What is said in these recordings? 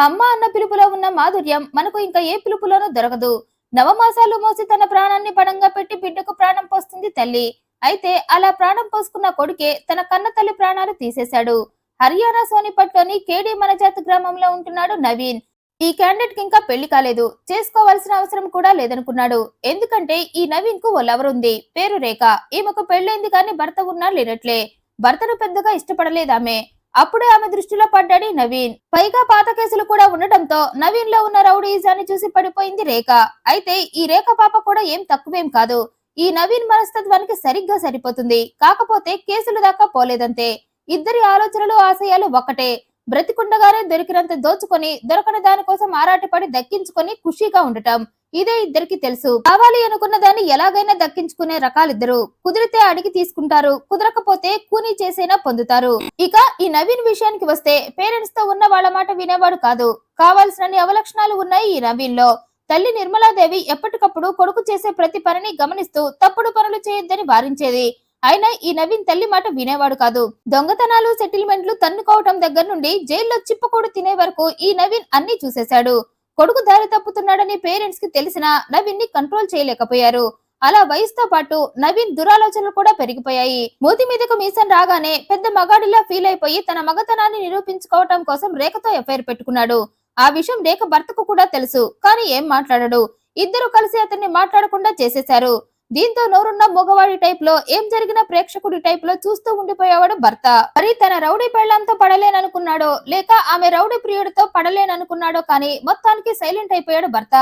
అమ్మ అన్న పిలుపులో ఉన్న మాధుర్యం మనకు ఇంకా ఏ పిలుపులోనూ దొరకదు. నవమాసాలు మోసి తన ప్రాణాన్ని పణంగా పెట్టి బిడ్డకు ప్రాణం పోస్తుంది తల్లి. అయితే అలా ప్రాణం పోసుకున్న కొడుకే తన కన్న తల్లి ప్రాణాలు తీసేశాడు. హర్యానా సోనిపట్లోని కేడి మనజాత్ గ్రామంలో ఉంటున్నాడు నవీన్. ఈ క్యాండిడేట్ కి ఇంకా పెళ్లి కాలేదు, చేసుకోవాల్సిన అవసరం కూడా లేదనుకున్నాడు. ఎందుకంటే ఈ నవీన్ కు ఓ లవర్ ఉంది, పేరు రేఖ. ఈమెకు పెళ్లైంది కానీ భర్త ఉన్నా లేనట్లే. భర్తను పెద్దగా ఇష్టపడలేదామె. అప్పుడే ఆమె దృష్టిలో పడ్డాడు నవీన్. పైగా పాత కేసులు కూడా ఉండటంతో నవీన్ లో ఉన్న రౌడీజాన్ని చూసి పడిపోయింది రేఖ. అయితే ఈ రేఖ పాప కూడా ఏం తక్కువేం కాదు. ఈ నవీన్ మనస్తత్వానికి సరిగ్గా సరిపోతుంది. కాకపోతే కేసులు దాకా పోలేదంతే. ఇద్దరి ఆలోచనలు ఆశయాలు ఒక్కటే. బ్రతికుండగానే దొరికినంత దోచుకొని దొరకని దానికోసం ఆరాటపడి దక్కించుకొని ఖుషీగా ఉండటం. ఇదే ఇద్దరికి తెలుసు. కావాలి అనుకున్న దాన్ని ఎలాగైనా దక్కించుకునే రకాలిద్దరు. కుదిరితే అడిగి తీసుకుంటారు, కుదరకపోతే కూనీ చేసైనా పొందుతారు. ఇక ఈ నవీన్ విషయానికి వస్తే పేరెంట్స్ తో ఉన్న వాళ్ళ మాట వినేవాడు కాదు. కావాల్సినన్ని అవలక్షణాలు ఉన్నాయి ఈ నవీన్ లో. తల్లి నిర్మలాదేవి ఎప్పటికప్పుడు కొడుకు చేసే ప్రతి పనిని గమనిస్తూ తప్పుడు పనులు చేయొద్దని వారించేది. అయినా ఈ నవీన్ తల్లి మాట వినేవాడు కాదు. దొంగతనాలు, సెటిల్మెంట్లు తన్నుకోవటం దగ్గర నుండి జైల్లో చిప్పకూడు తినే వరకు ఈ నవీన్ అన్ని చూసేశాడు. కొడుకు దారి తప్పుతున్నాడని పేరెంట్స్ కి తెలిసినా నవీన్ ని కంట్రోల్ చేయలేకపోయారు. అలా వయసుతో పాటు నవీన్ దురాలోచనలు కూడా పెరిగిపోయాయి. మూతి మీదకు మీసం రాగానే పెద్ద మగాడిలా ఫీల్ అయిపోయి తన మగతనాన్ని నిరూపించుకోవటం కోసం రేఖతో ఎఫ్ఐఆర్ పెట్టుకున్నాడు. ఆ విషయం రేఖ భర్తకు కూడా తెలుసు, కానీ ఏం మాట్లాడడు. ఇద్దరు కలిసి అతన్ని మాట్లాడకుండా చేసేశారు. దీంతో నోరున్న మగవాడి టైప్ లో ఏం జరిగినా ప్రేక్షకుడి టైప్ లో చూస్తూ ఉండిపోయేవాడు భర్త. మరి తన రౌడీ పెళ్లంతో పడలేననుకున్నాడో లేక ఆమె రౌడీ ప్రియుడితో పడలేననుకున్నాడో కానీ మొత్తానికి సైలెంట్ అయిపోయాడు భర్త.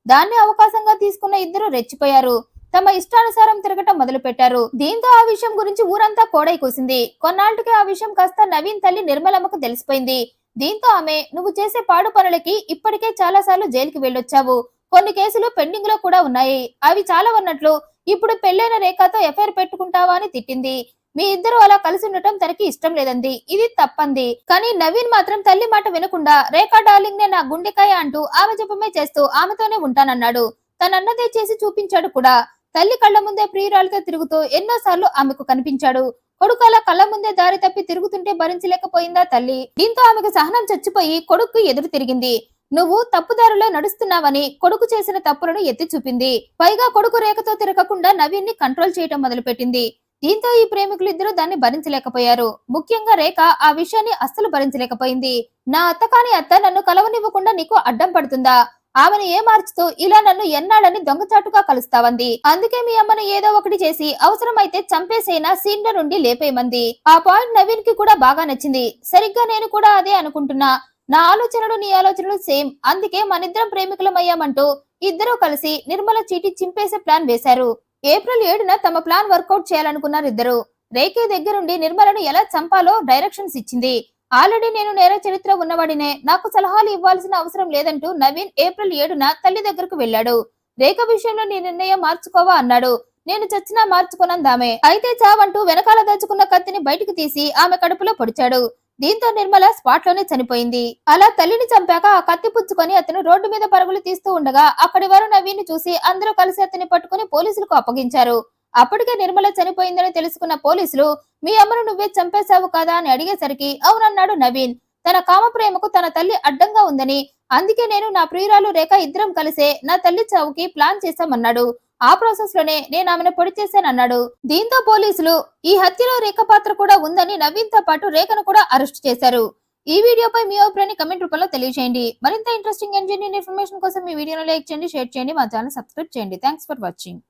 దాన్ని అవకాశంగా తీసుకున్న ఇద్దరు రెచ్చిపోయారు. తమ ఇష్టానుసారం తిరగటం మొదలు పెట్టారు. దీంతో ఆ విషయం గురించి ఊరంతా కోడై కూసింది. కొన్నాళ్ళకి ఆ విషయం కాస్త నవీన్ తల్లి నిర్మలమ్మకు తెలిసిపోయింది. దీంతో ఆమె, నువ్వు చేసే పాడు పనులకి ఇప్పటికే చాలా సార్లు జైలుకి వెళ్ళొచ్చావు, కొన్ని కేసులు పెండింగ్ లో కూడా ఉన్నాయి, అవి చాలా ఉన్నట్లు ఇప్పుడు పెళ్లైన రేఖతో ఎఫ్ఐఆర్ పెట్టుకుంటావా అని తిట్టింది. మీ ఇద్దరు అలా కలిసి ఉండటం తనకి ఇష్టం లేదంది. ఇది తప్పంది. కానీ నవీన్ మాత్రం తల్లి మాట వినకుండా రేఖా డార్లింగ్ నే నా గుండెకాయ అంటూ ఆమె జపమే చేస్తూ ఆమెతోనే ఉంటానన్నాడు. తనన్నదే చేసి చూపించాడు కూడా. తల్లి కళ్ల ముందే ప్రియురాలతో తిరుగుతూ ఎన్నోసార్లు ఆమెకు కనిపించాడు. కొడుకు అలా కళ్ల ముందే దారి తప్పి తిరుగుతుంటే భరించలేకపోయిందా తల్లి. దీంతో ఆమెకు సహనం చచ్చిపోయి కొడుకు ఎదురు తిరిగింది. నువ్వు తప్పుదారిలో నడుస్తున్నావని కొడుకు చేసిన తప్పులను ఎత్తి చూపింది. పైగా కొడుకు రేఖతో తిరగకుండా నవీన్ ని కంట్రోల్ చేయటం మొదలుపెట్టింది. దీంతో ఈ ప్రేమికులు ఇద్దరు దాన్ని భరించలేకపోయారు. ముఖ్యంగా రేఖ ఆ విషయాన్ని అస్సలు భరించలేకపోయింది. నా అత్త కాని అత్త నన్ను కలవనివ్వకుండా నీకు అడ్డం పడుతుందా? ఆమెను ఏమార్చుతూ ఇలా నన్ను ఎన్నాళ్ళని దొంగచాటుగా కలుస్తావంది. అందుకే మీ అమ్మను ఏదో ఒకటి చేసి అవసరమైతే చంపేసైనా సీన్ లో నుండి లేపేయమంది. ఆ పాయింట్ నవీన్ కి కూడా బాగా నచ్చింది. సరిగ్గా నేను కూడా అదే అనుకుంటున్నా. నా ఆలోచనలు నీ ఆలోచనలు సేమ్, అందుకే మనిద్దరం ప్రేమికులమయ్యామంటూ ఇద్దరూ కలిసి నిర్మల చీటి చింపేసే ప్లాన్ వేశారు. ఏప్రిల్ 7న తమ ప్లాన్ వర్కౌట్ చేయాలనుకున్నారు ఇద్దరు. రేఖే దగ్గరుండి నిర్మలను ఎలా చంపాలో డైరెక్షన్స్ ఇచ్చింది. ఆల్రెడీ నేను నేర చరిత్ర ఉన్నవాడినే, నాకు సలహాలు ఇవ్వాల్సిన అవసరం లేదంటూ నవీన్ ఏప్రిల్ 7న తల్లి దగ్గరకు వెళ్లాడు. రేఖ విషయంలో నీ నిర్ణయం మార్చుకోవా అన్నాడు. నేను చచ్చినా మార్చుకోనందామే. అయితే చావంటూ వెనకాల దాచుకున్న కత్తిని బయటికి తీసి ఆమె కడుపులో పొడిచాడు. దీంతో నిర్మల స్పాట్ లోనే చనిపోయింది. అలా తల్లిని చంపాక ఆ కత్తి పుచ్చుకొని అతను రోడ్డు మీద పరుగులు తీస్తూ ఉండగా అక్కడి వారు నవీన్ చూసి అందరూ కలిసి అతన్ని పట్టుకుని పోలీసులకు అప్పగించారు. అప్పటికే నిర్మల చనిపోయిందని తెలుసుకున్న పోలీసులు, మీ అమ్మను నువ్వే చంపేశావు కదా అని అడిగేసరికి అవునన్నాడు నవీన్. తన కామ ప్రేమకు తన తల్లి అడ్డంగా ఉందని, అందుకే నేను నా ప్రియురాలు రేఖ ఇద్దరం కలిసే నా తల్లి చావుకి ప్లాన్ చేశామన్నాడు. ఆ ప్రాసెస్ లోనే నేను ఆమెను పొడి చేశానన్నాడు. దీంతో పోలీసులు ఈ హత్యలో రేఖ పాత్ర కూడా ఉందని నవీన్ తో పాటు రేఖను కూడా అరెస్ట్ చేశారు. ఈ వీడియోపై మీ అభిప్రాయాన్ని కమెంట్ రూపంలో తెలియజేయండి. మరింత ఇంట్రెస్టింగ్ అండ్ జెన్యూన్ ఇన్ఫర్మేషన్ కోసం ఈ వీడియోను లైక్ చేయండి, షేర్ చేయండి, మా ఛానల్ సబ్స్క్రైబ్ చేయండి. Thanks for watching.